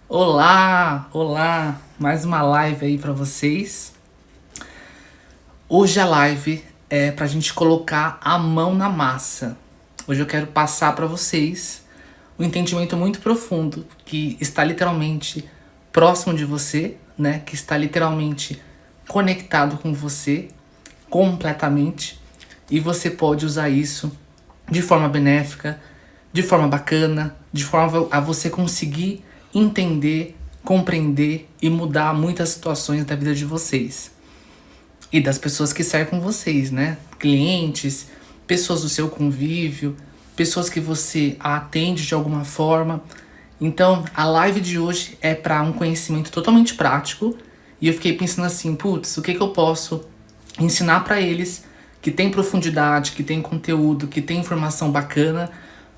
Olá, olá, mais uma live aí pra vocês. Hoje a live é pra gente colocar a mão na massa. Hoje eu quero passar pra vocês um entendimento muito profundo que está literalmente próximo de você, né? Que está literalmente conectado com você completamente e você pode usar isso de forma benéfica, de forma bacana, de forma a você conseguir entender, compreender e mudar muitas situações da vida de vocês e das pessoas que cercam vocês, né? Clientes, pessoas do seu convívio, pessoas que você atende de alguma forma. Então, a live de hoje é para um conhecimento totalmente prático e eu fiquei pensando assim, putz, o que que eu posso ensinar para eles que tem profundidade, que tem conteúdo, que tem informação bacana,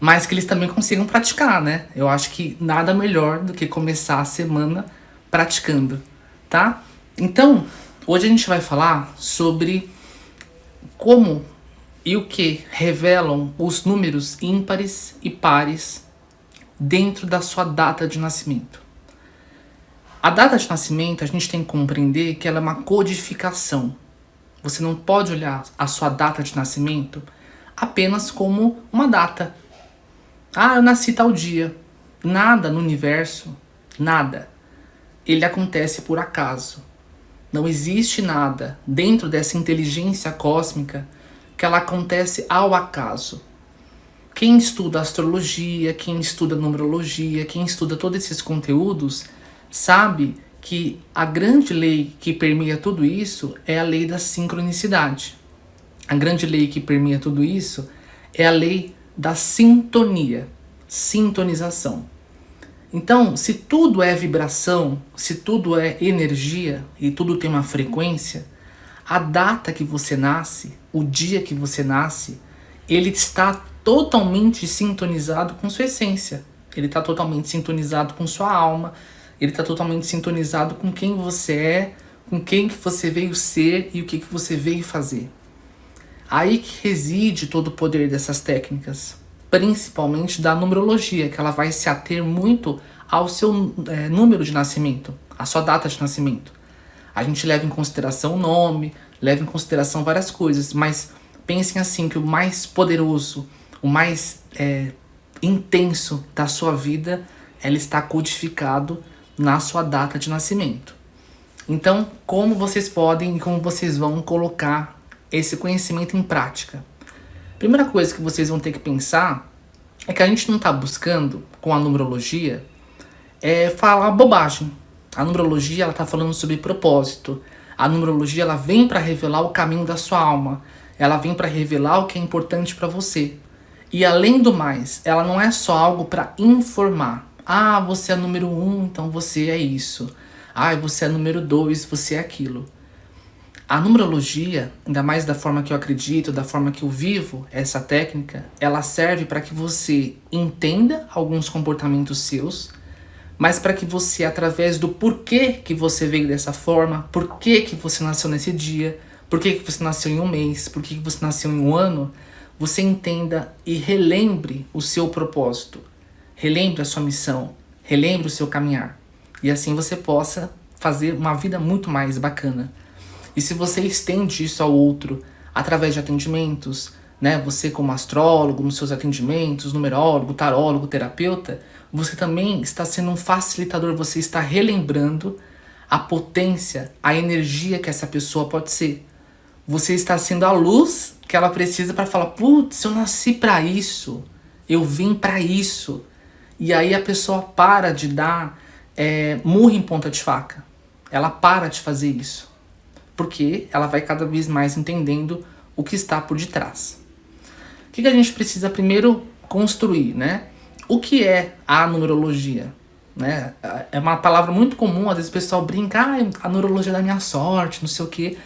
mas que eles também consigam praticar, né? Eu acho que nada melhor do que começar a semana praticando, tá? Então, hoje a gente vai falar sobre como e o que revelam os números ímpares e pares dentro da sua data de nascimento. A data de nascimento, a gente tem que compreender que ela é uma codificação. Você não pode olhar a sua data de nascimento apenas como uma data. Ah, eu nasci tal dia. Nada no universo, nada, ele acontece por acaso. Não existe nada dentro dessa inteligência cósmica que ela acontece ao acaso. Quem estuda astrologia, quem estuda numerologia, quem estuda todos esses conteúdos, sabe que a grande lei que permeia tudo isso é a lei da sincronicidade. A grande lei que permeia tudo isso é a lei da sintonia, sintonização. Então, se tudo é vibração, se tudo é energia e tudo tem uma frequência, a data que você nasce, o dia que você nasce, ele está totalmente sintonizado com sua essência. Ele está totalmente sintonizado com sua alma, ele está totalmente sintonizado com quem você é, com quem que você veio ser e o que você veio fazer. Aí que reside todo o poder dessas técnicas, principalmente da numerologia, que ela vai se ater muito ao seu número de nascimento, à sua data de nascimento. A gente leva em consideração o nome, leva em consideração várias coisas, mas pensem assim, que o mais poderoso, o mais intenso da sua vida, ela está codificado na sua data de nascimento. Então, como vocês podem e como vocês vão colocar esse conhecimento em prática? Primeira coisa que vocês vão ter que pensar é que a gente não está buscando, com a numerologia, falar bobagem. A numerologia ela está falando sobre propósito. A numerologia ela vem para revelar o caminho da sua alma. Ela vem para revelar o que é importante para você. E além do mais, ela não é só algo para informar. Ah, você é número 1, então você é isso. Ah, você é número 2, você é aquilo. A numerologia, ainda mais da forma que eu acredito, da forma que eu vivo essa técnica, ela serve para que você entenda alguns comportamentos seus, mas para que você, através do porquê que você veio dessa forma, porquê que você nasceu nesse dia, porquê que você nasceu em um mês, porquê que você nasceu em um ano, você entenda e relembre o seu propósito, relembre a sua missão, relembre o seu caminhar. E assim você possa fazer uma vida muito mais bacana. E se você estende isso ao outro através de atendimentos, né, você como astrólogo, nos seus atendimentos, numerólogo, tarólogo, terapeuta, você também está sendo um facilitador, você está relembrando a potência, a energia que essa pessoa pode ser. Você está sendo a luz que ela precisa para falar, putz, eu nasci para isso, eu vim para isso. E aí a pessoa para de dar murro em ponta de faca. Ela para de fazer isso. Porque ela vai cada vez mais entendendo o que está por detrás. O que a gente precisa primeiro construir, né? O que é a numerologia? Né? É uma palavra muito comum, às vezes o pessoal brinca, a numerologia da minha sorte, não sei o quê.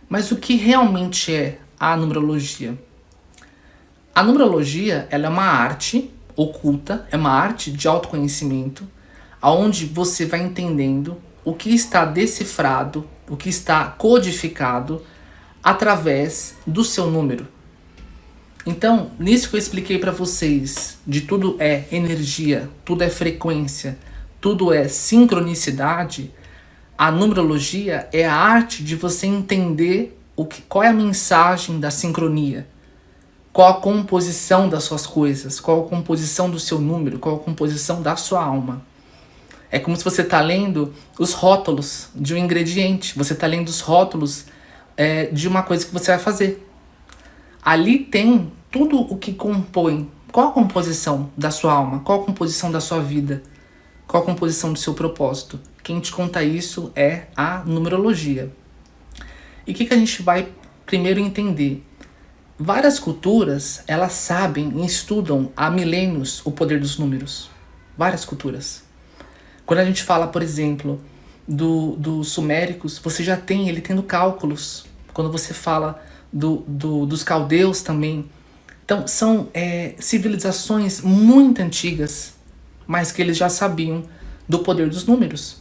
Mas o que realmente é a numerologia? A numerologia, ela é uma arte oculta, é uma arte de autoconhecimento, onde você vai entendendo o que está decifrado, o que está codificado através do seu número. Então, nisso que eu expliquei para vocês, de tudo é energia, tudo é frequência, tudo é sincronicidade, a numerologia é a arte de você entender qual é a mensagem da sincronia, qual a composição das suas coisas, qual a composição do seu número, qual a composição da sua alma. É como se você está lendo os rótulos de um ingrediente, você está lendo os rótulos de uma coisa que você vai fazer. Ali tem tudo o que compõe. Qual a composição da sua alma? Qual a composição da sua vida? Qual a composição do seu propósito? Quem te conta isso é a numerologia. E o que a gente vai primeiro entender? Várias culturas, elas sabem e estudam há milênios o poder dos números. Várias culturas. Quando a gente fala, por exemplo, dos suméricos, você já tem ele tendo cálculos. Quando você fala dos caldeus também. Então, são civilizações muito antigas, mas que eles já sabiam do poder dos números.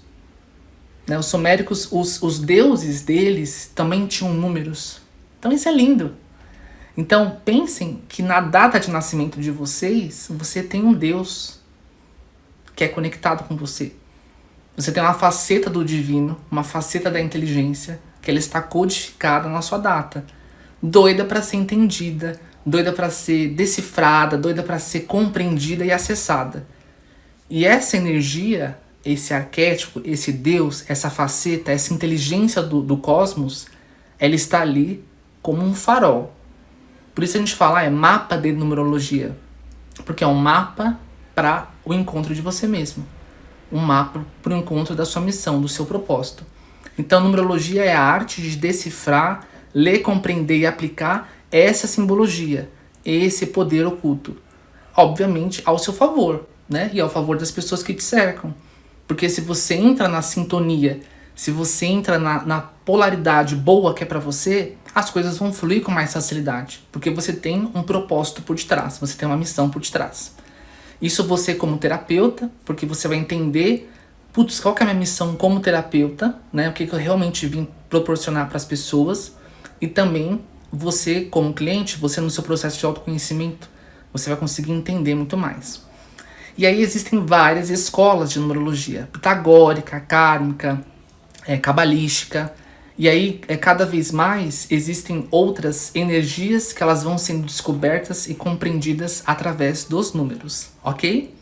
Né? Os suméricos, os deuses deles também tinham números. Então, isso é lindo. Então, pensem que na data de nascimento de vocês, você tem um Deus que é conectado com você. Você tem uma faceta do divino, uma faceta da inteligência, que ela está codificada na sua data. Doida para ser entendida, doida para ser decifrada, doida para ser compreendida e acessada. E essa energia, esse arquétipo, esse Deus, essa faceta, essa inteligência do cosmos, ela está ali como um farol. Por isso a gente fala, é mapa de numerologia. Porque é um mapa para o encontro de você mesmo. Um mapa para o encontro da sua missão, do seu propósito. Então, numerologia é a arte de decifrar, ler, compreender e aplicar essa simbologia, esse poder oculto. Obviamente, ao seu favor, né? E ao favor das pessoas que te cercam. Porque se você entra na sintonia, se você entra na polaridade boa que é para você, as coisas vão fluir com mais facilidade. Porque você tem um propósito por detrás, você tem uma missão por detrás. Isso você como terapeuta, porque você vai entender, putz, qual que é a minha missão como terapeuta, né? O que eu realmente vim proporcionar para as pessoas. E também você como cliente, você no seu processo de autoconhecimento, você vai conseguir entender muito mais. E aí existem várias escolas de numerologia, pitagórica, kármica, cabalística. E aí, cada vez mais, existem outras energias que elas vão sendo descobertas e compreendidas através dos números, ok?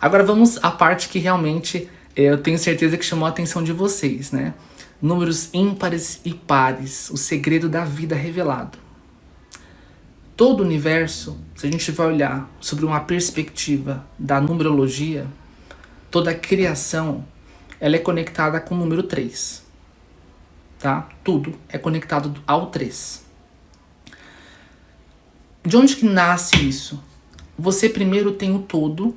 Agora vamos à parte que realmente eu tenho certeza que chamou a atenção de vocês, né? Números ímpares e pares, o segredo da vida revelado. Todo o universo, se a gente vai olhar sobre uma perspectiva da numerologia, toda a criação, ela é conectada com o número 3. Tá? Tudo é conectado ao 3. De onde que nasce isso? Você primeiro tem o todo,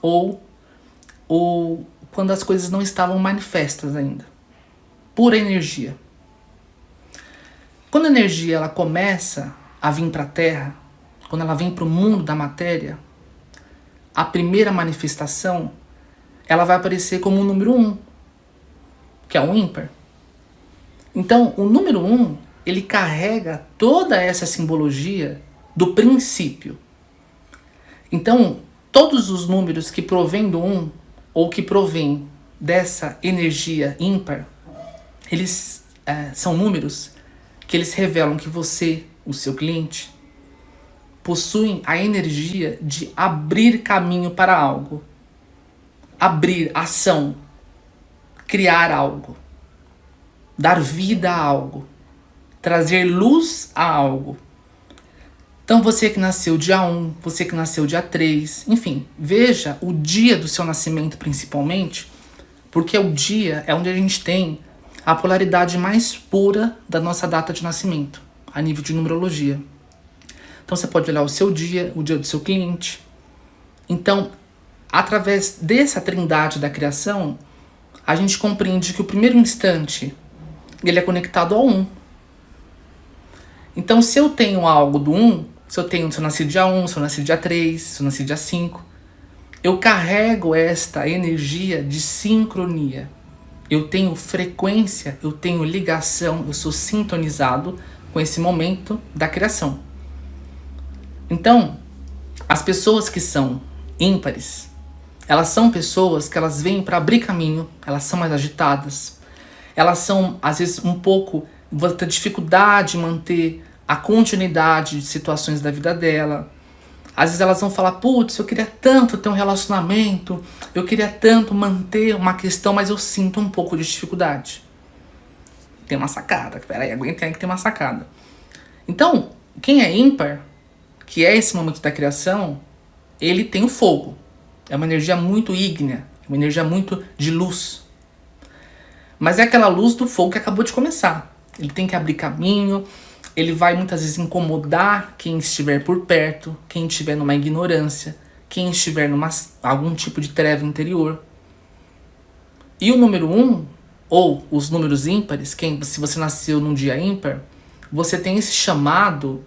ou quando as coisas não estavam manifestas ainda, pura energia. Quando a energia ela começa a vir para a Terra, quando ela vem para o mundo da matéria, a primeira manifestação ela vai aparecer como o número 1. Que é um ímpar. Então, o número 1, ele carrega toda essa simbologia do princípio. Então, todos os números que provêm do 1, ou que provêm dessa energia ímpar, eles são números que eles revelam que você, o seu cliente, possuem a energia de abrir caminho para algo. Abrir ação. Criar algo, dar vida a algo, trazer luz a algo. Então você que nasceu dia 1, você que nasceu dia 3, enfim, veja o dia do seu nascimento principalmente, porque o dia é onde a gente tem a polaridade mais pura da nossa data de nascimento, a nível de numerologia. Então você pode olhar o seu dia, o dia do seu cliente. Então, através dessa trindade da criação, a gente compreende que o primeiro instante ele é conectado ao 1. Então, se eu tenho algo do 1, se eu nasci dia 1, se eu nasci dia 3, se eu nasci dia 5, eu carrego esta energia de sincronia. Eu tenho frequência, eu tenho ligação, eu sou sintonizado com esse momento da criação. Então, as pessoas que são ímpares, Elas são pessoas que elas vêm para abrir caminho, elas são mais agitadas. Elas são, às vezes, um pouco, vão ter dificuldade em manter a continuidade de situações da vida dela. Às vezes elas vão falar, putz, eu queria tanto ter um relacionamento, eu queria tanto manter uma questão, mas eu sinto um pouco de dificuldade. Tem uma sacada, peraí, aguentem aí que tem uma sacada. Então, quem é ímpar, que é esse momento da criação, ele tem o fogo. É uma energia muito ígnea, uma energia muito de luz. Mas é aquela luz do fogo que acabou de começar. Ele tem que abrir caminho, ele vai muitas vezes incomodar quem estiver por perto, quem estiver numa ignorância, quem estiver numa algum tipo de treva interior. E o número 1, ou os números ímpares, se você nasceu num dia ímpar, você tem esse chamado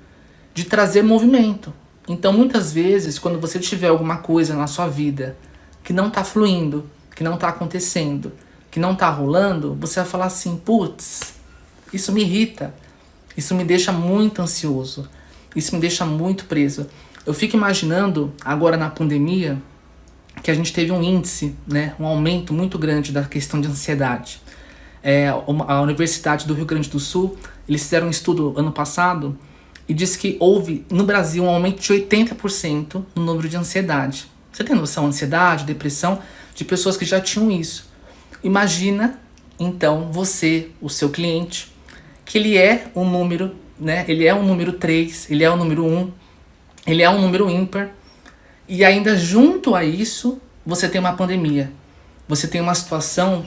de trazer movimento. Então muitas vezes, quando você tiver alguma coisa na sua vida que não está fluindo, que não está acontecendo, que não está rolando, você vai falar assim, putz, isso me irrita, isso me deixa muito ansioso, isso me deixa muito preso. Eu fico imaginando, agora na pandemia, que a gente teve um índice, né, um aumento muito grande da questão de ansiedade. A Universidade do Rio Grande do Sul, eles fizeram um estudo ano passado e disse que houve no Brasil um aumento de 80% no número de ansiedade. Você tem noção? Ansiedade, depressão, de pessoas que já tinham isso. Imagina, então, você, o seu cliente, que ele é um número, né? Ele é um número 3, ele é um número 1, ele é um número ímpar. E ainda junto a isso, você tem uma pandemia. Você tem uma situação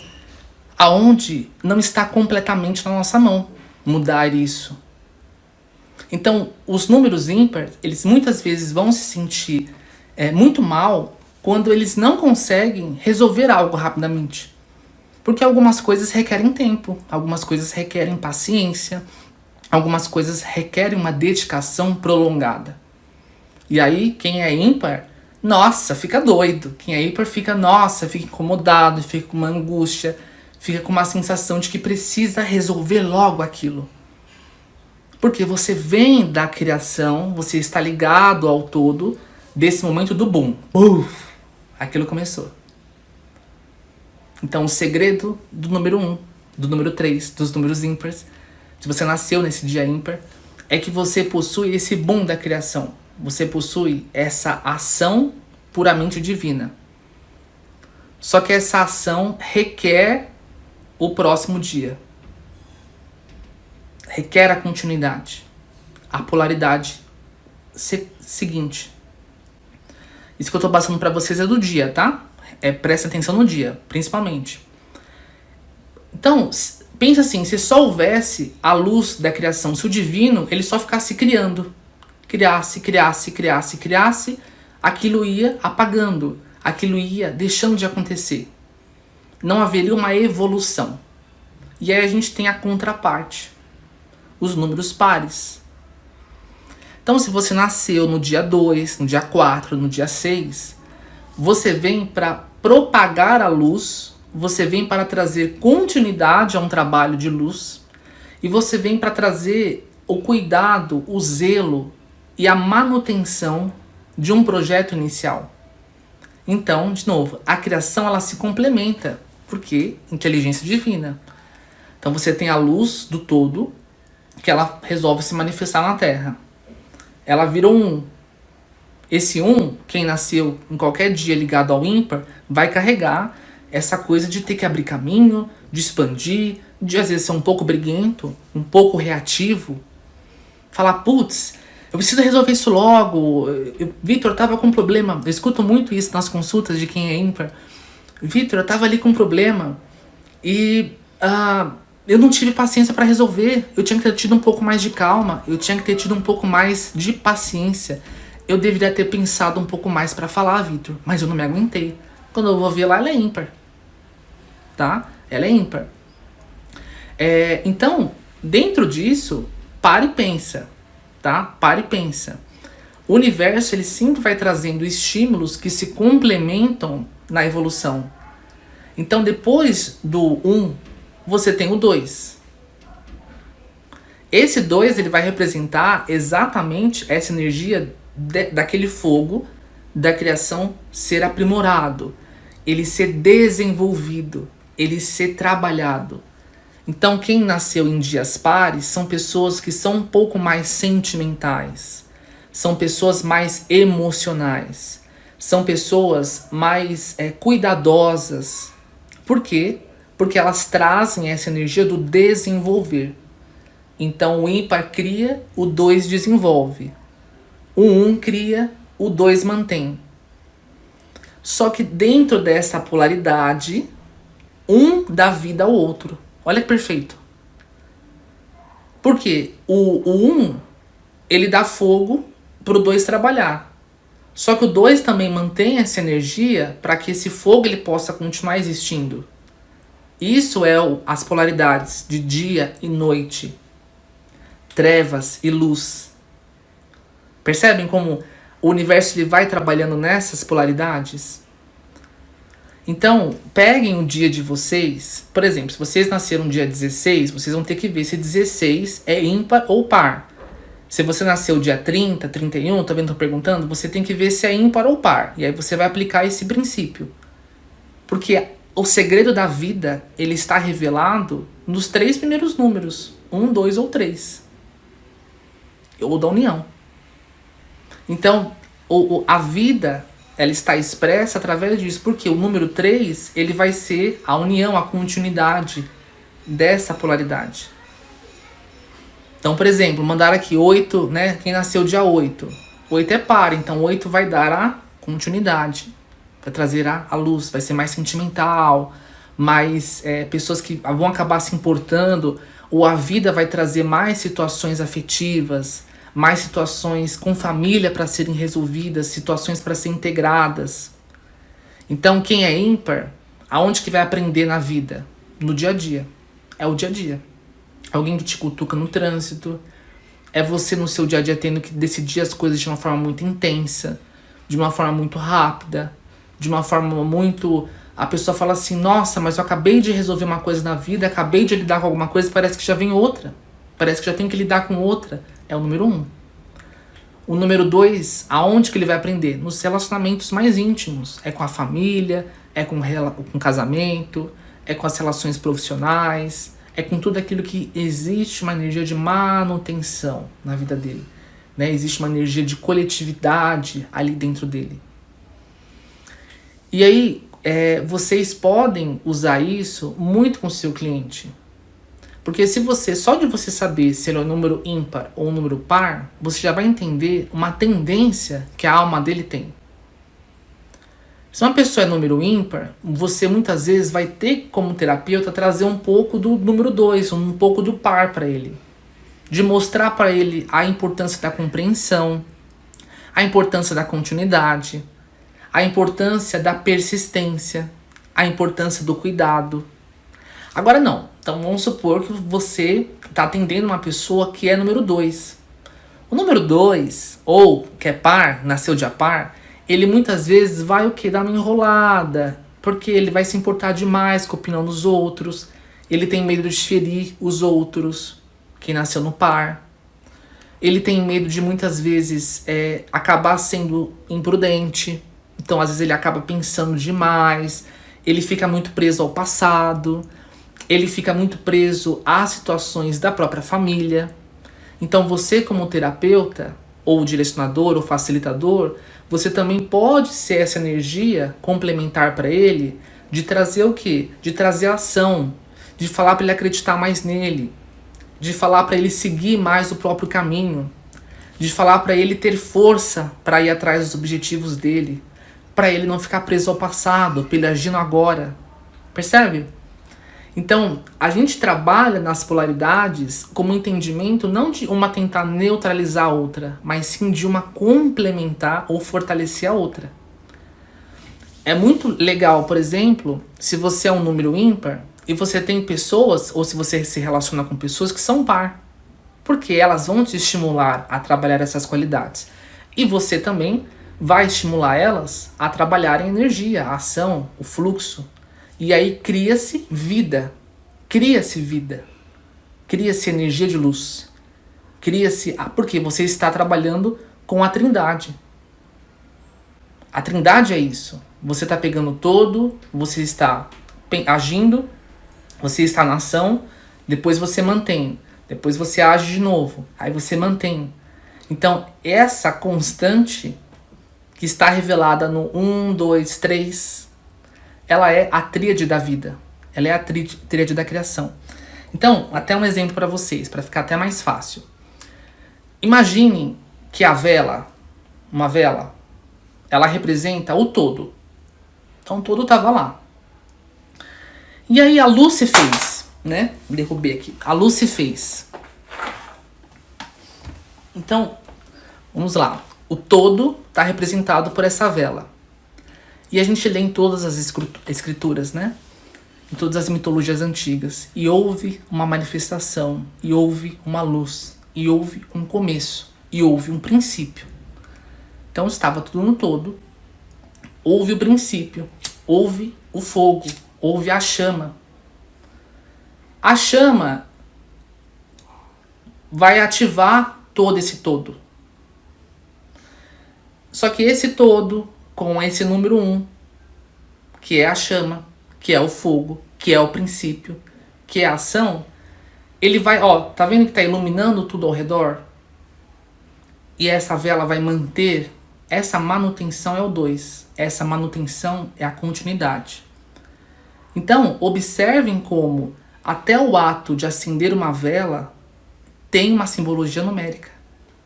aonde não está completamente na nossa mão mudar isso. Então, os números ímpares, eles muitas vezes vão se sentir muito mal quando eles não conseguem resolver algo rapidamente. Porque algumas coisas requerem tempo, algumas coisas requerem paciência, algumas coisas requerem uma dedicação prolongada. E aí, quem é ímpar, nossa, fica doido. Quem é ímpar fica incomodado, fica com uma angústia, fica com uma sensação de que precisa resolver logo aquilo. Porque você vem da criação, você está ligado ao todo desse momento do boom. Aquilo começou. Então o segredo do número 1, do número 3, dos números ímpares, se você nasceu nesse dia ímpar, é que você possui esse boom da criação. Você possui essa ação puramente divina. Só que essa ação requer o próximo dia. Requer a continuidade, a polaridade seguinte. Isso que eu tô passando pra vocês é do dia, tá? Presta atenção no dia, principalmente. Então, pensa assim, se só houvesse a luz da criação, se o divino, ele só ficasse criando, criasse, aquilo ia apagando, aquilo ia deixando de acontecer. Não haveria uma evolução. E aí a gente tem a contraparte, os números pares. Então, se você nasceu no dia 2, no dia 4, no dia 6, você vem para propagar a luz, você vem para trazer continuidade a um trabalho de luz, e você vem para trazer o cuidado, o zelo e a manutenção de um projeto inicial. Então, de novo, a criação ela se complementa, porque inteligência divina. Então você tem a luz do todo, que ela resolve se manifestar na Terra. Ela virou 1. Esse 1, quem nasceu em qualquer dia ligado ao ímpar, vai carregar essa coisa de ter que abrir caminho, de expandir, de às vezes ser um pouco briguento, um pouco reativo. Falar, putz, eu preciso resolver isso logo. Vitor, eu tava com um problema. Eu escuto muito isso nas consultas de quem é ímpar. Vitor, eu tava ali com um problema e eu não tive paciência para resolver. Eu tinha que ter tido um pouco mais de calma. Eu tinha que ter tido um pouco mais de paciência. Eu deveria ter pensado um pouco mais para falar, Vitor, mas eu não me aguentei. Quando eu vou ver lá, ela é ímpar. Tá? Ela é ímpar. Então, dentro disso, para e pensa. Tá? Para e pensa. O universo, ele sempre vai trazendo estímulos que se complementam na evolução. Então, depois do 1, você tem o 2. Esse 2, ele vai representar exatamente essa energia daquele fogo, da criação ser aprimorado, ele ser desenvolvido, ele ser trabalhado. Então, quem nasceu em dias pares são pessoas que são um pouco mais sentimentais, são pessoas mais emocionais, são pessoas mais cuidadosas. Por quê? Porque elas trazem essa energia do desenvolver. Então, o ímpar cria, o 2 desenvolve. O 1 cria, o 2 mantém. Só que dentro dessa polaridade, um dá vida ao outro. Olha que perfeito. Por quê? O 1, ele dá fogo pro 2 trabalhar. Só que o 2 também mantém essa energia para que esse fogo ele possa continuar existindo. Isso é as polaridades de dia e noite, trevas e luz. Percebem como o universo ele vai trabalhando nessas polaridades? Então, peguem o dia de vocês. Por exemplo, se vocês nasceram dia 16, vocês vão ter que ver se 16 é ímpar ou par. Se você nasceu dia 30, 31, também estou perguntando, você tem que ver se é ímpar ou par. E aí você vai aplicar esse princípio. Porque o segredo da vida, ele está revelado nos 3 primeiros números. 1, 2 ou 3. Ou da união. Então, a vida, ela está expressa através disso. Porque o número 3, ele vai ser a união, a continuidade dessa polaridade. Então, por exemplo, mandaram aqui 8, né? Quem nasceu dia 8. 8 é par, então 8 vai dar a continuidade. Vai trazer a luz, vai ser mais sentimental, mais pessoas que vão acabar se importando, ou a vida vai trazer mais situações afetivas, mais situações com família para serem resolvidas, situações para serem integradas. Então, quem é ímpar, aonde que vai aprender na vida? No dia a dia. É o dia a dia. Alguém que te cutuca no trânsito, é você no seu dia a dia tendo que decidir as coisas de uma forma muito intensa, de uma forma muito rápida, de uma forma muito... A pessoa fala assim, nossa, mas eu acabei de resolver uma coisa na vida, acabei de lidar com alguma coisa, parece que já vem outra. Parece que já tem que lidar com outra. É o número 1. O número 2, aonde que ele vai aprender? Nos relacionamentos mais íntimos. É com a família, é com casamento, é com as relações profissionais, é com tudo aquilo que existe uma energia de manutenção na vida dele. Né? Existe uma energia de coletividade ali dentro dele. E aí, vocês podem usar isso muito com o seu cliente. Porque só de você saber se ele é um número ímpar ou um número par, você já vai entender uma tendência que a alma dele tem. Se uma pessoa é número ímpar, você muitas vezes vai ter como terapeuta trazer um pouco do número 2, um pouco do par para ele. De mostrar para ele a importância da compreensão, a importância da continuidade, a importância da persistência, a importância do cuidado. Agora não. Então vamos supor que você está atendendo uma pessoa que é número 2. O número 2, ou que é par, nasceu de par, ele muitas vezes vai dar uma enrolada, porque ele vai se importar demais com a opinião dos outros, ele tem medo de ferir os outros, quem nasceu no par. Ele tem medo de muitas vezes acabar sendo imprudente, então às vezes ele acaba pensando demais, ele fica muito preso ao passado, ele fica muito preso às situações da própria família. Então você como terapeuta, ou direcionador, ou facilitador, você também pode ser essa energia complementar para ele, de trazer o quê? De trazer ação, de falar para ele acreditar mais nele, de falar para ele seguir mais o próprio caminho, de falar para ele ter força para ir atrás dos objetivos dele, para ele não ficar preso ao passado, para ele agir no agora. Percebe? Então, a gente trabalha nas polaridades como um entendimento não de uma tentar neutralizar a outra, mas sim de uma complementar ou fortalecer a outra. É muito legal, por exemplo, se você é um número ímpar e você tem pessoas, ou se você se relaciona com pessoas que são par, porque elas vão te estimular a trabalhar essas qualidades. E você também vai estimular elas a trabalhar a energia, a ação, o fluxo. E aí cria-se vida, cria-se energia de luz, porque você está trabalhando com a trindade. A trindade é isso. Você está pegando todo, você está agindo, você está na ação, depois você mantém, depois você age de novo, aí você mantém. Então, essa constante que está revelada no 1, 2, 3, ela é a tríade da vida. Ela é a tríade da criação. Então, até um exemplo para vocês, para ficar até mais fácil. Imaginem que uma vela, ela representa o todo. Então o todo estava lá. E aí a luz se fez, né? Derrubei aqui. A luz se fez. Então, vamos lá. O todo está representado por essa vela. E a gente lê em todas as escrituras, né? Em todas as mitologias antigas. E houve uma manifestação, e houve uma luz, e houve um começo, e houve um princípio. Então estava tudo no todo. Houve o princípio, houve o fogo, houve a chama. A chama vai ativar todo esse todo. Só que esse todo, com esse número 1, que é a chama, que é o fogo, que é o princípio, que é a ação, ele vai, tá vendo que está iluminando tudo ao redor? E essa vela vai manter, essa manutenção é o 2, essa manutenção é a continuidade. Então, observem como até o ato de acender uma vela tem uma simbologia numérica.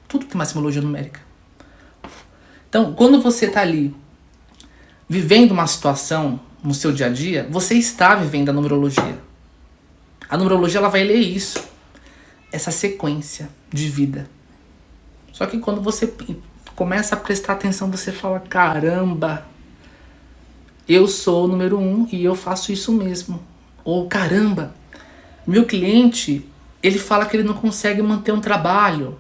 Tudo tem uma simbologia numérica. Então, quando você está ali vivendo uma situação no seu dia a dia, você está vivendo a numerologia. A numerologia ela vai ler isso, essa sequência de vida. Só que quando você começa a prestar atenção, você fala, caramba, eu sou o número 1 e eu faço isso mesmo. Ou caramba, meu cliente, ele fala que ele não consegue manter um trabalho.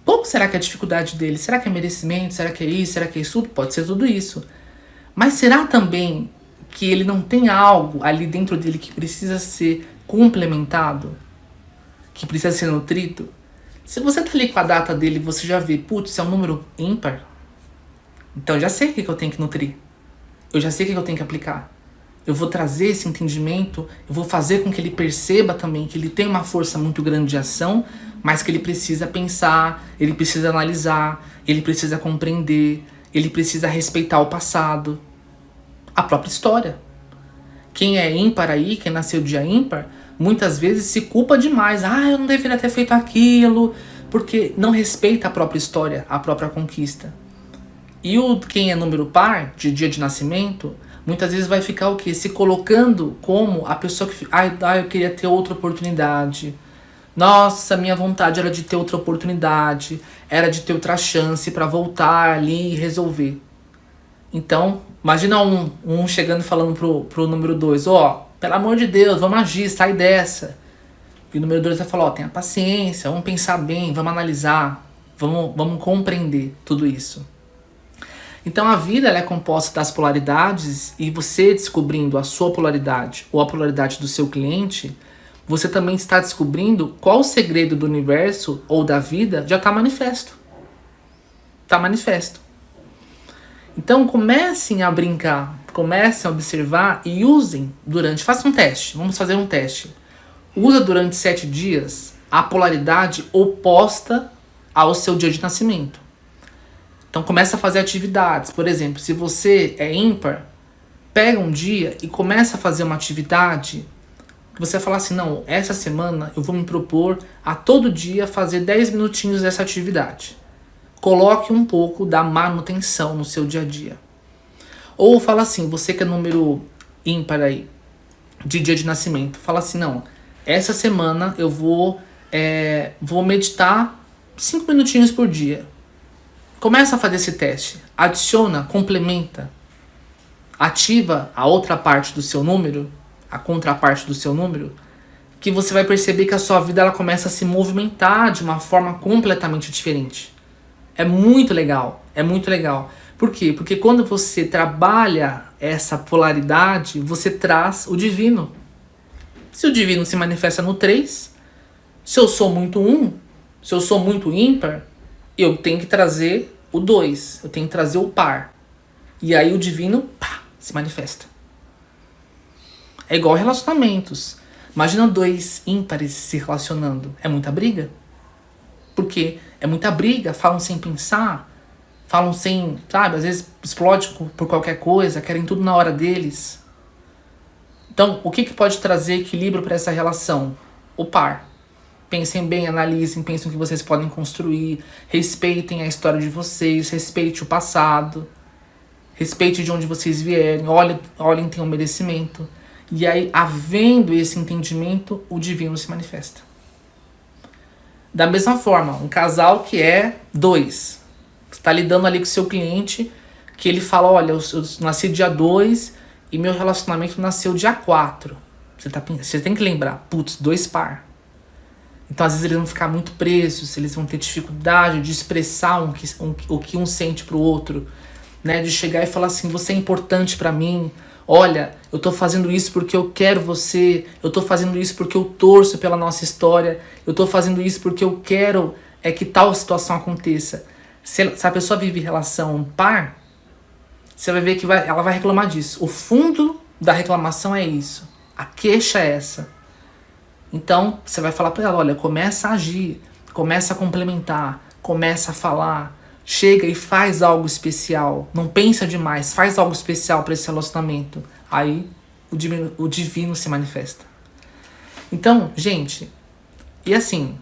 Qual será que é a dificuldade dele? Será que é merecimento? Será que é isso? Será que é isso? Pode ser tudo isso. Mas será também que ele não tem algo ali dentro dele que precisa ser complementado? Que precisa ser nutrido? Se você tá ali com a data dele, você já vê, putz, é um número ímpar. Então eu já sei o que eu tenho que nutrir. Eu já sei o que eu tenho que aplicar. Eu vou trazer esse entendimento, eu vou fazer com que ele perceba também que ele tem uma força muito grande de ação, mas que ele precisa pensar, ele precisa analisar, ele precisa compreender, ele precisa respeitar o passado, a própria história. Quem é ímpar aí, quem nasceu dia ímpar, muitas vezes se culpa demais. Eu não deveria ter feito aquilo, porque não respeita a própria história, a própria conquista. E quem é número par, de dia de nascimento, muitas vezes vai ficar o quê? Se colocando como a pessoa que... eu queria ter outra oportunidade. Nossa, minha vontade era de ter outra oportunidade, era de ter outra chance para voltar ali e resolver. Então, imagina um chegando e falando pro número 2, pelo amor de Deus, vamos agir, sai dessa. E o número 2 vai falar, tenha paciência, vamos pensar bem, vamos analisar, vamos compreender tudo isso. Então a vida ela é composta das polaridades e você descobrindo a sua polaridade ou a polaridade do seu cliente, você também está descobrindo qual o segredo do universo ou da vida já está manifesto. Está manifesto. Então comecem a brincar, comecem a observar e usem façam um teste, vamos fazer um teste. Usa durante 7 dias a polaridade oposta ao seu dia de nascimento. Então começa a fazer atividades. Por exemplo, se você é ímpar, pega um dia e começa a fazer uma atividade que você vai falar assim, não, essa semana eu vou me propor a todo dia fazer 10 minutinhos dessa atividade. Coloque um pouco da manutenção no seu dia a dia. Ou fala assim, você que é número ímpar aí, de dia de nascimento, fala assim, não, essa semana eu vou meditar 5 minutinhos por dia. Começa a fazer esse teste, adiciona, complementa, ativa a outra parte do seu número, a contraparte do seu número, que você vai perceber que a sua vida ela começa a se movimentar de uma forma completamente diferente. É muito legal, é muito legal. Por quê? Porque quando você trabalha essa polaridade, você traz o divino. Se o divino se manifesta no 3, se eu sou muito 1, se eu sou muito ímpar, eu tenho que trazer o 2, eu tenho que trazer o par. E aí o divino, pá, se manifesta. É igual relacionamentos. Imagina dois ímpares se relacionando. É muita briga? Porque é muita briga, falam sem pensar, falam sem, sabe, às vezes explode por qualquer coisa, querem tudo na hora deles. Então, o que pode trazer equilíbrio para essa relação? O par. Pensem bem, analisem, pensem o que vocês podem construir, respeitem a história de vocês, respeite o passado, respeite de onde vocês vierem, olhem, tenham merecimento. E aí, havendo esse entendimento, o divino se manifesta. Da mesma forma, um casal que é 2. Você está lidando ali com o seu cliente, que ele fala, olha, eu nasci dia 2 e meu relacionamento nasceu dia 4. Você tem que lembrar, putz, 2 par. Então, às vezes, eles vão ficar muito presos, eles vão ter dificuldade de expressar o que um sente pro outro, né? De chegar e falar assim, você é importante pra mim, olha, eu tô fazendo isso porque eu quero você, eu tô fazendo isso porque eu torço pela nossa história, eu tô fazendo isso porque eu quero que tal situação aconteça. Se a pessoa vive relação par, você vai ver que ela vai reclamar disso. O fundo da reclamação é isso, a queixa é essa. Então, você vai falar pra ela, olha, começa a agir, começa a complementar, começa a falar, chega e faz algo especial, não pensa demais, faz algo especial para esse relacionamento. Aí, o divino se manifesta. Então, gente, e assim,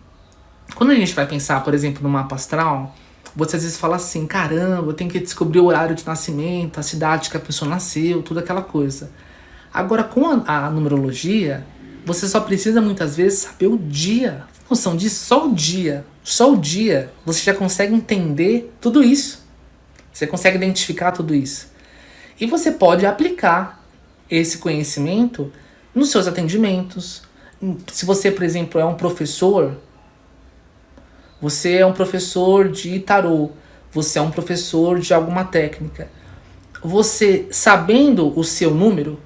quando a gente vai pensar, por exemplo, no mapa astral, você às vezes fala assim, caramba, eu tenho que descobrir o horário de nascimento, a cidade que a pessoa nasceu, tudo aquela coisa. Agora, com a numerologia, você só precisa muitas vezes saber o dia. Noção disso? Só o dia. Você já consegue entender tudo isso. Você consegue identificar tudo isso. E você pode aplicar esse conhecimento nos seus atendimentos. Se você, por exemplo, é um professor, você é um professor de tarô, você é um professor de alguma técnica. Você, sabendo o seu número,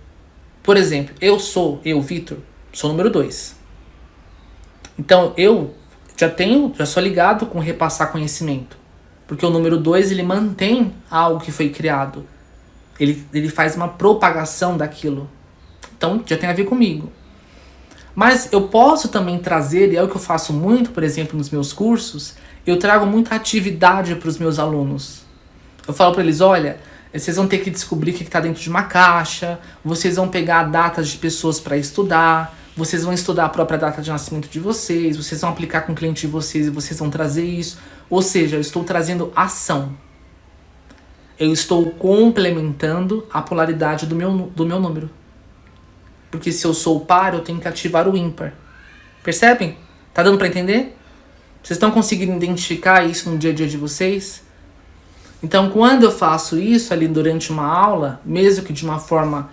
por exemplo, eu, Vitor, sou o número 2. Então eu já sou ligado com repassar conhecimento. Porque o número 2 ele mantém algo que foi criado. Ele faz uma propagação daquilo. Então já tem a ver comigo. Mas eu posso também trazer, e é o que eu faço muito, por exemplo, nos meus cursos, eu trago muita atividade para os meus alunos. Eu falo para eles, olha, vocês vão ter que descobrir o que está dentro de uma caixa, vocês vão pegar datas de pessoas para estudar, vocês vão estudar a própria data de nascimento de vocês vão aplicar com o cliente de vocês e vocês vão trazer isso. Ou seja, eu estou trazendo ação. Eu estou complementando a polaridade do meu número. Porque se eu sou par, eu tenho que ativar o ímpar. Percebem? Tá dando para entender? Vocês estão conseguindo identificar isso no dia a dia de vocês? Então, quando eu faço isso ali durante uma aula, mesmo que de uma forma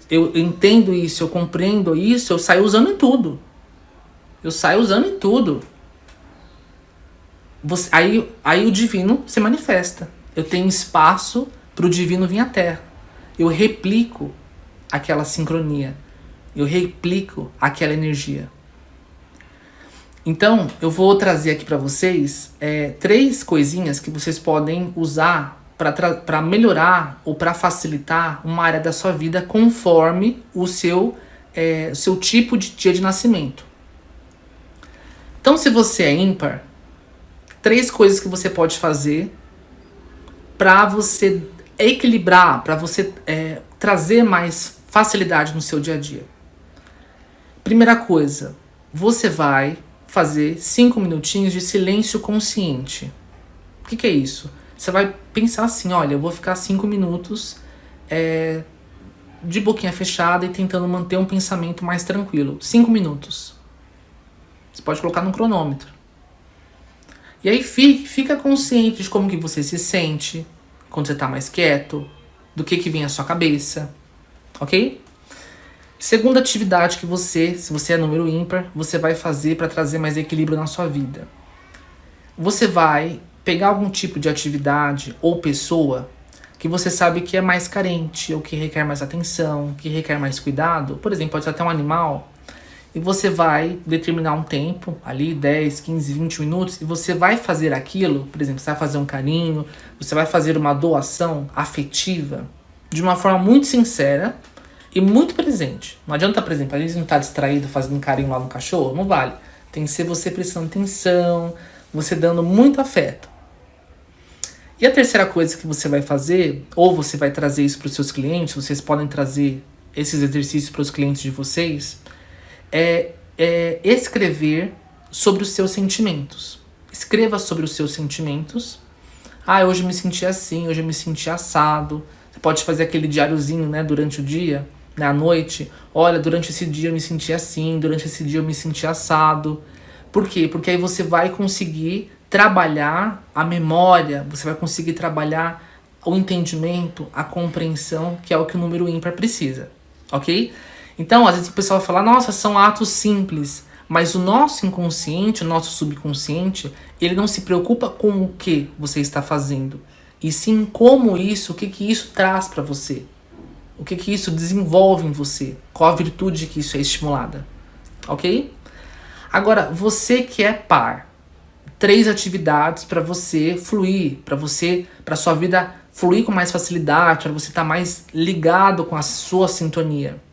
eu entendo isso, eu compreendo isso, eu saio usando em tudo. Aí o divino se manifesta. Eu tenho espaço para o divino vir à Terra. Eu replico aquela sincronia. Eu replico aquela energia. Então, eu vou trazer aqui para vocês 3 coisinhas que vocês podem usar para melhorar ou para facilitar uma área da sua vida conforme o seu tipo de dia de nascimento. Então, se você é ímpar, 3 coisas que você pode fazer para você equilibrar, para você trazer mais facilidade no seu dia a dia. Primeira coisa, você vai fazer 5 minutinhos de silêncio consciente. O que é isso? Você vai pensar assim, olha, eu vou ficar 5 minutos de boquinha fechada e tentando manter um pensamento mais tranquilo. 5 minutos. Você pode colocar no cronômetro. E aí fica consciente de como que você se sente quando você está mais quieto, do que vem à sua cabeça, ok? Segunda atividade que se você é número ímpar, você vai fazer para trazer mais equilíbrio na sua vida. Você vai pegar algum tipo de atividade ou pessoa que você sabe que é mais carente, ou que requer mais atenção, que requer mais cuidado. Por exemplo, pode ser até um animal. e você vai determinar um tempo, ali 10, 15, 20 minutos, e você vai fazer aquilo, por exemplo, você vai fazer um carinho, você vai fazer uma doação afetiva, de uma forma muito sincera e muito presente. Não adianta, por exemplo, a gente não estar distraído fazendo um carinho lá no cachorro, não vale. Tem que ser você prestando atenção, você dando muito afeto. E a terceira coisa que você vai fazer, ou você vai trazer isso para os seus clientes, vocês podem trazer esses exercícios para os clientes de vocês, é escrever sobre os seus sentimentos. Escreva sobre os seus sentimentos. Ah, hoje eu me senti assim, hoje eu me senti assado. Você pode fazer aquele diáriozinho, né, durante o dia, né, à noite. Olha, durante esse dia eu me senti assim, durante esse dia eu me senti assado. Por quê? Porque aí você vai conseguir trabalhar a memória, você vai conseguir trabalhar o entendimento, a compreensão, que é o que o número ímpar precisa, ok? Então, às vezes o pessoal vai falar, nossa, são atos simples, mas o nosso inconsciente, o nosso subconsciente, ele não se preocupa com o que você está fazendo, e sim como isso, o que isso traz para você, o que isso desenvolve em você, qual a virtude que isso é estimulada, ok? Agora, você que é par, 3 atividades para você fluir, para sua vida fluir com mais facilidade, para você estar mais ligado com a sua sintonia.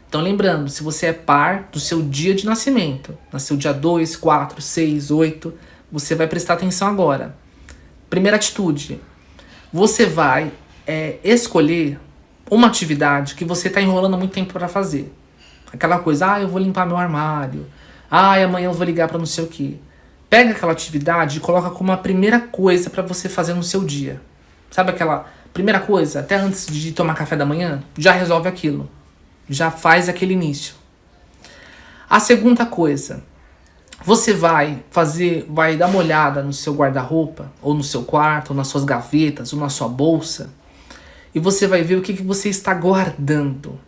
Então lembrando, se você é par do seu dia de nascimento, nasceu dia 2, 4, 6, 8, você vai prestar atenção agora. Primeira atitude, você vai escolher uma atividade que você está enrolando muito tempo para fazer. Aquela coisa, eu vou limpar meu armário, amanhã eu vou ligar para não sei o quê. Pega aquela atividade e coloca como a primeira coisa para você fazer no seu dia. Sabe aquela primeira coisa, até antes de tomar café da manhã? Já resolve aquilo. Já faz aquele início. A segunda coisa, você vai dar uma olhada no seu guarda-roupa, ou no seu quarto, ou nas suas gavetas, ou na sua bolsa, e você vai ver o que você está guardando.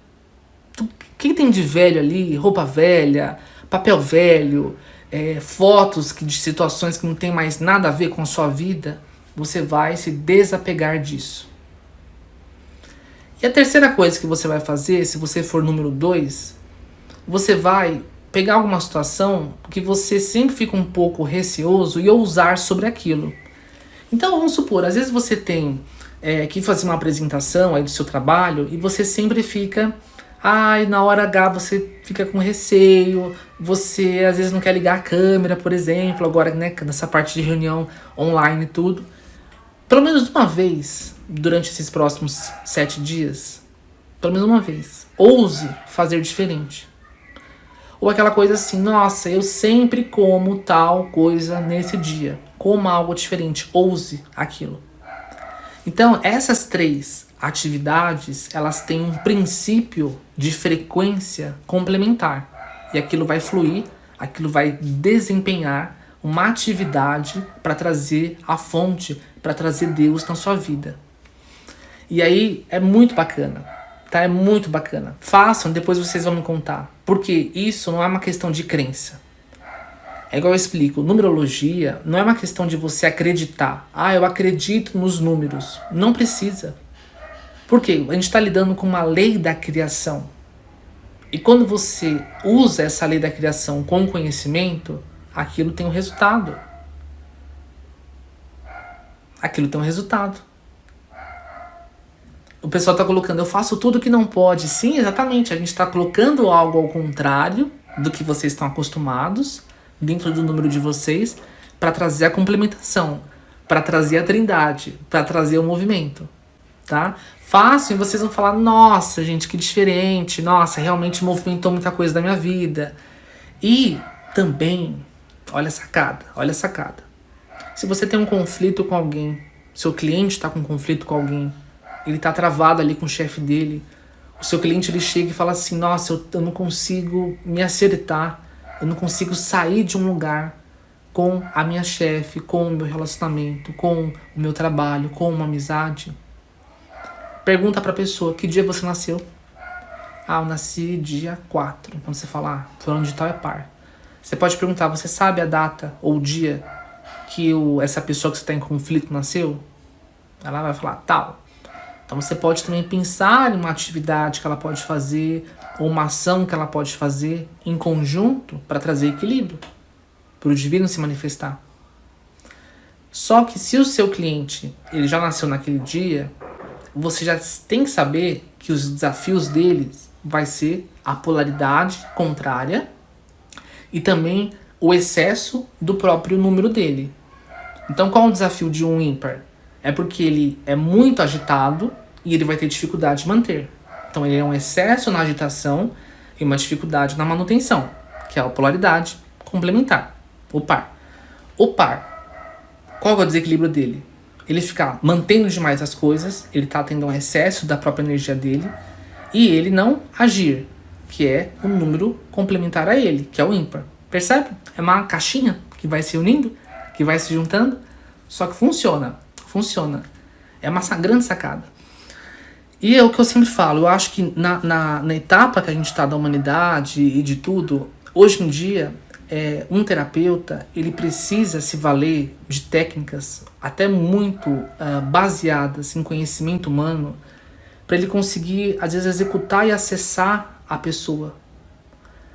O que tem de velho ali? Roupa velha, papel velho, fotos de situações que não tem mais nada a ver com a sua vida. Você vai se desapegar disso. E a terceira coisa que você vai fazer, se você for número 2, você vai pegar alguma situação que você sempre fica um pouco receoso e ousar sobre aquilo. Então vamos supor, às vezes você tem que fazer uma apresentação aí do seu trabalho e você sempre fica, na hora H você fica com receio, você às vezes não quer ligar a câmera, por exemplo, agora, né, nessa parte de reunião online e tudo. Pelo menos uma vez, durante esses próximos 7 dias, pelo menos uma vez, ouse fazer diferente. Ou aquela coisa assim, nossa, eu sempre como tal coisa nesse dia. Coma algo diferente, ouse aquilo. Então, essas 3 atividades, elas têm um princípio de frequência complementar. E aquilo vai fluir, aquilo vai desempenhar uma atividade para trazer a fonte, para trazer Deus na sua vida. E aí é muito bacana, tá? É muito bacana. Façam, depois vocês vão me contar. Porque isso não é uma questão de crença. É igual eu explico, numerologia não é uma questão de você acreditar. Eu acredito nos números. Não precisa. Por quê? A gente está lidando com uma lei da criação. E quando você usa essa lei da criação com conhecimento, aquilo tem um resultado. Aquilo tem um resultado. O pessoal está colocando, eu faço tudo que não pode. Sim, exatamente. A gente está colocando algo ao contrário do que vocês estão acostumados, dentro do número de vocês, para trazer a complementação, para trazer a trindade, para trazer o movimento. Tá? Façam e vocês vão falar, nossa, gente, que diferente. Nossa, realmente movimentou muita coisa da minha vida. E também, olha a sacada, olha a sacada. Se você tem um conflito com alguém, seu cliente está com um conflito com alguém, ele está travado ali com o chefe dele, o seu cliente ele chega e fala assim, nossa, eu não consigo me acertar, eu não consigo sair de um lugar com a minha chefe, com o meu relacionamento, com o meu trabalho, com uma amizade. Pergunta para a pessoa, que dia você nasceu? Eu nasci dia 4. Então você fala, fulano de tal é par. Você pode perguntar, você sabe a data ou o dia que essa pessoa que você está em conflito nasceu? Ela vai falar, tal. Então você pode também pensar em uma atividade que ela pode fazer, ou uma ação que ela pode fazer em conjunto para trazer equilíbrio, para o divino se manifestar. Só que se o seu cliente ele já nasceu naquele dia, você já tem que saber que os desafios deles vai ser a polaridade contrária e também o excesso do próprio número dele. Então qual é o desafio de um ímpar? É porque ele é muito agitado e ele vai ter dificuldade de manter. Então ele é um excesso na agitação e uma dificuldade na manutenção, que é a polaridade complementar, o par. O par, qual é o desequilíbrio dele? Ele ficar mantendo demais as coisas, ele está tendo um excesso da própria energia dele, e ele não agir, que é um número complementar a ele, que é o ímpar. Percebe? É uma caixinha que vai se unindo, que vai se juntando, só que funciona. É uma grande sacada. E é o que eu sempre falo, eu acho que na etapa que a gente está da humanidade e de tudo, hoje em dia, um terapeuta, ele precisa se valer de técnicas até muito baseadas em conhecimento humano, para ele conseguir, às vezes, executar e acessar a pessoa.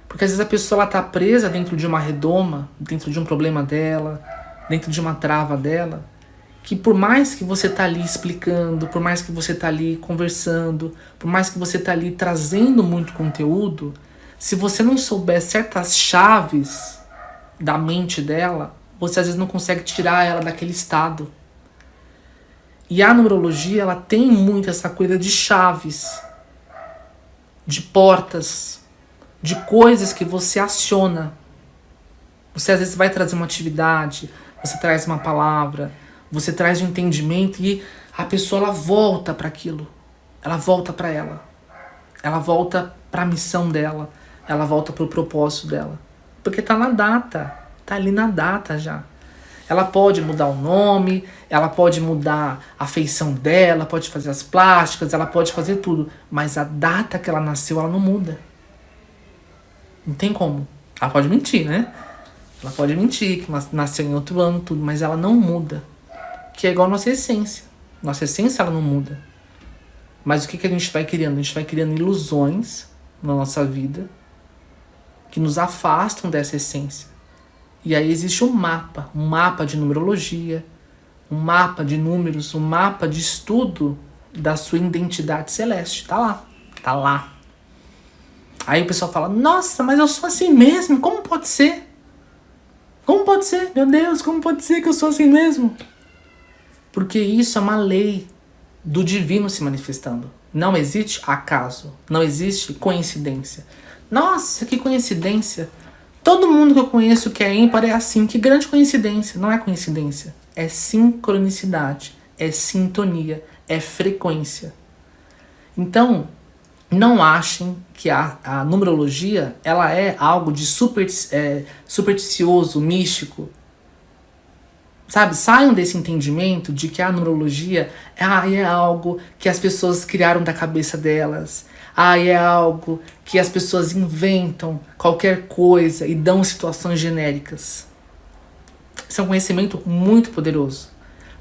Porque às vezes a pessoa está presa dentro de uma redoma, dentro de um problema dela, dentro de uma trava dela, que por mais que você tá ali explicando, por mais que você tá ali conversando, por mais que você tá ali trazendo muito conteúdo, se você não souber certas chaves da mente dela, você às vezes não consegue tirar ela daquele estado. E a numerologia, ela tem muito essa coisa de chaves, de portas, de coisas que você aciona. Você às vezes vai trazer uma atividade, você traz uma palavra, você traz um entendimento e a pessoa ela volta para aquilo. Ela volta para ela. Ela volta para a missão dela. Ela volta para o propósito dela. Porque tá na data. Tá ali na data já. Ela pode mudar o nome, ela pode mudar a feição dela, pode fazer as plásticas, ela pode fazer tudo. Mas a data que ela nasceu, ela não muda. Não tem como. Ela pode mentir, né? Ela pode mentir, que nasceu em outro ano, tudo, mas ela não muda. Que é igual a nossa essência. Nossa essência, ela não muda. Mas o que a gente vai criando? A gente vai criando ilusões na nossa vida que nos afastam dessa essência. E aí existe um mapa de numerologia, um mapa de números, um mapa de estudo da sua identidade celeste. Tá lá. Aí o pessoal fala, nossa, mas eu sou assim mesmo, como pode ser? Como pode ser? Meu Deus, como pode ser que eu sou assim mesmo? Porque isso é uma lei do divino se manifestando. Não existe acaso, não existe coincidência. Nossa, que coincidência. Todo mundo que eu conheço que é ímpar é assim, que grande coincidência. Não é coincidência, é sincronicidade, é sintonia, é frequência. Então, não achem que a numerologia ela é algo de supersticioso, místico. Sabe, saiam desse entendimento de que a numerologia é algo que as pessoas criaram da cabeça delas. É algo que as pessoas inventam qualquer coisa e dão situações genéricas. Isso é um conhecimento muito poderoso.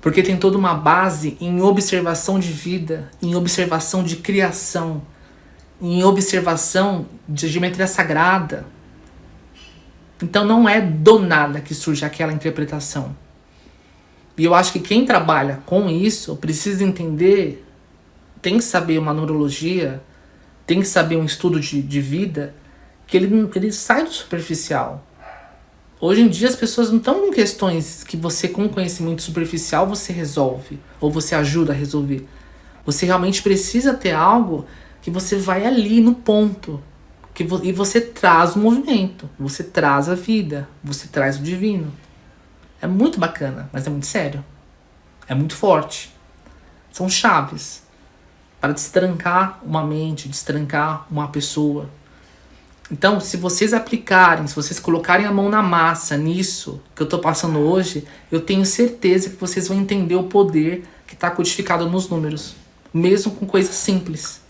Porque tem toda uma base em observação de vida, em observação de criação, em observação de geometria sagrada. Então não é do nada que surge aquela interpretação. E eu acho que quem trabalha com isso precisa entender, tem que saber uma neurologia, tem que saber um estudo de vida, que ele sai do superficial. Hoje em dia as pessoas não estão em questões que você com conhecimento superficial você resolve, ou você ajuda a resolver. Você realmente precisa ter algo que você vai ali no ponto, e você traz o movimento, você traz a vida, você traz o divino. É muito bacana, mas é muito sério. É muito forte. São chaves para destrancar uma mente, destrancar uma pessoa. Então, se vocês aplicarem, se vocês colocarem a mão na massa nisso que eu estou passando hoje, eu tenho certeza que vocês vão entender o poder que está codificado nos números. Mesmo com coisas simples.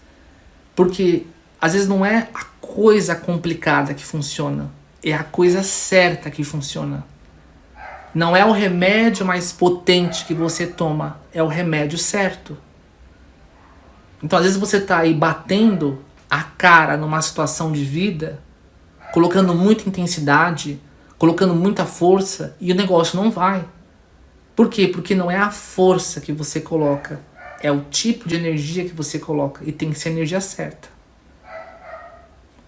Porque, às vezes, não é a coisa complicada que funciona. É a coisa certa que funciona. Não é o remédio mais potente que você toma, é o remédio certo. Então, às vezes você tá aí batendo a cara numa situação de vida, colocando muita intensidade, colocando muita força, e o negócio não vai. Por quê? Porque não é a força que você coloca, é o tipo de energia que você coloca, e tem que ser a energia certa.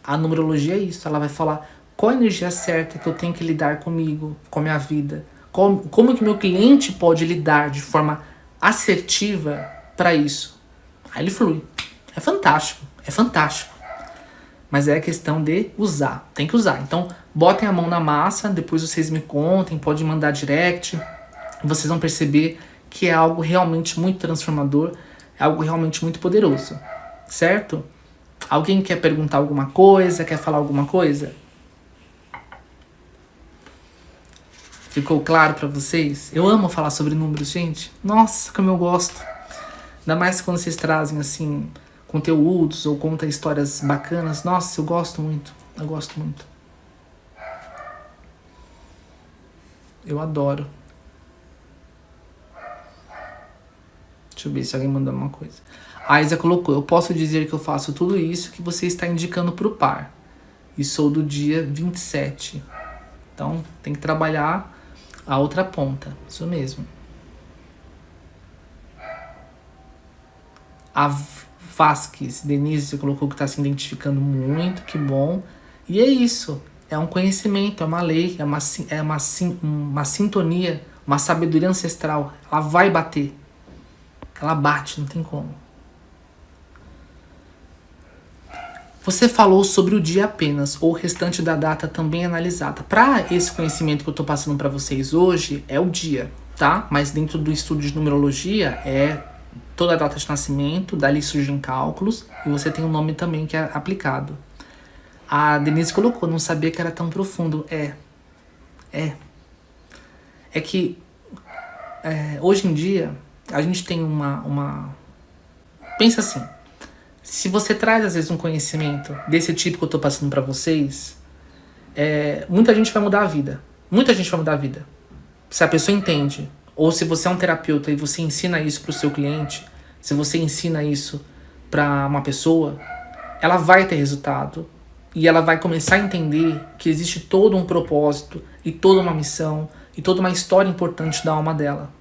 A numerologia é isso, ela vai falar qual a energia certa que eu tenho que lidar comigo, com a minha vida, como que meu cliente pode lidar de forma assertiva para isso. Aí ele flui. É fantástico, é fantástico. Mas é a questão de usar, tem que usar. Então, botem a mão na massa, depois vocês me contem, podem mandar direct, vocês vão perceber que é algo realmente muito transformador, é algo realmente muito poderoso, certo? Alguém quer perguntar alguma coisa, quer falar alguma coisa? Ficou claro pra vocês? Eu amo falar sobre números, gente. Nossa, como eu gosto. Ainda mais quando vocês trazem, assim, conteúdos ou contam histórias bacanas. Nossa, eu gosto muito. Eu gosto muito. Eu adoro. Deixa eu ver se alguém mandou alguma coisa. A Isa colocou: eu posso dizer que eu faço tudo isso que você está indicando pro par. E sou do dia 27. Então, tem que trabalhar a outra ponta. Isso mesmo. A Vasquez, Denise, colocou que está se identificando muito. Que bom. E é isso. É um conhecimento, é uma lei, é uma sintonia, uma sabedoria ancestral. Ela vai bater. Ela bate, não tem como. Você falou sobre o dia apenas, ou o restante da data também é analisada. Para esse conhecimento que eu estou passando para vocês hoje, é o dia, tá? Mas dentro do estudo de numerologia, é toda a data de nascimento, dali surgem cálculos, e você tem um nome também que é aplicado. A Denise colocou, não sabia que era tão profundo. É que hoje em dia, a gente tem uma... Pensa assim, se você traz às vezes um conhecimento desse tipo que eu tô passando pra vocês, muita gente vai mudar a vida. Muita gente vai mudar a vida. Se a pessoa entende, ou se você é um terapeuta e você ensina isso pro seu cliente, se você ensina isso pra uma pessoa, ela vai ter resultado. E ela vai começar a entender que existe todo um propósito, e toda uma missão, e toda uma história importante da alma dela.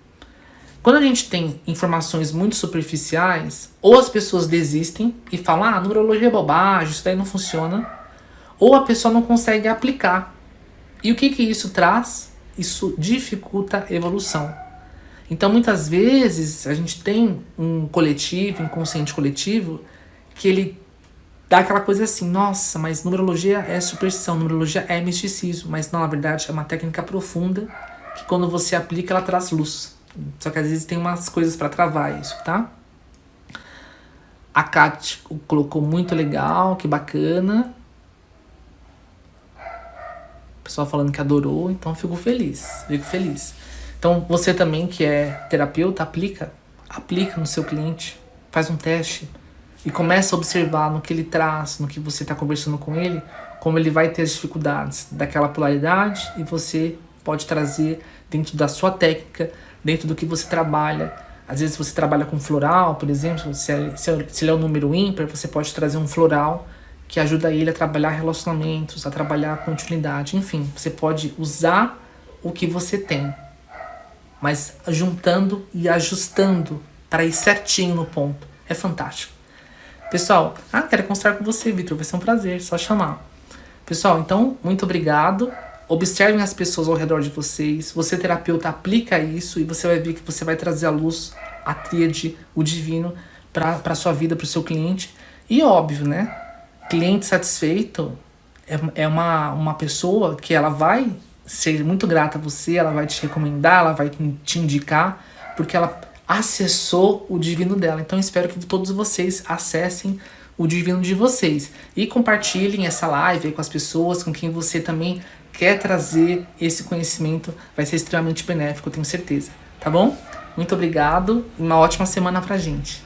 Quando a gente tem informações muito superficiais, ou as pessoas desistem e falam, numerologia é bobagem, isso daí não funciona, ou a pessoa não consegue aplicar. E o que isso traz? Isso dificulta a evolução. Então, muitas vezes, a gente tem um coletivo, um inconsciente coletivo, que ele dá aquela coisa assim, nossa, mas numerologia é superstição, numerologia é misticismo, mas não, na verdade, é uma técnica profunda, que quando você aplica, ela traz luz. Só que às vezes tem umas coisas pra travar isso, tá? A Kat colocou muito legal, que bacana. O pessoal falando que adorou, então fico feliz. Então você também que é terapeuta, aplica no seu cliente, faz um teste e começa a observar no que ele traz, no que você está conversando com ele, como ele vai ter as dificuldades daquela polaridade e você pode trazer dentro da sua técnica, dentro do que você trabalha. Às vezes você trabalha com floral, por exemplo, se ele é um número ímpar, você pode trazer um floral que ajuda ele a trabalhar relacionamentos, a trabalhar a continuidade, enfim, você pode usar o que você tem, mas juntando e ajustando para ir certinho no ponto. É fantástico. Pessoal, quero conversar com você, Vitor, vai ser um prazer, só chamar. Pessoal, então, muito obrigado. Observem as pessoas ao redor de vocês. Você, terapeuta, aplica isso e você vai ver que você vai trazer à luz a tríade, o divino, para a sua vida, para o seu cliente. E óbvio, né? Cliente satisfeito é uma pessoa que ela vai ser muito grata a você, ela vai te recomendar, ela vai te indicar, porque ela acessou o divino dela. Então, espero que todos vocês acessem o divino de vocês. E compartilhem essa live aí com as pessoas, com quem você também quer trazer esse conhecimento, vai ser extremamente benéfico, eu tenho certeza, tá bom? Muito obrigado e uma ótima semana pra gente.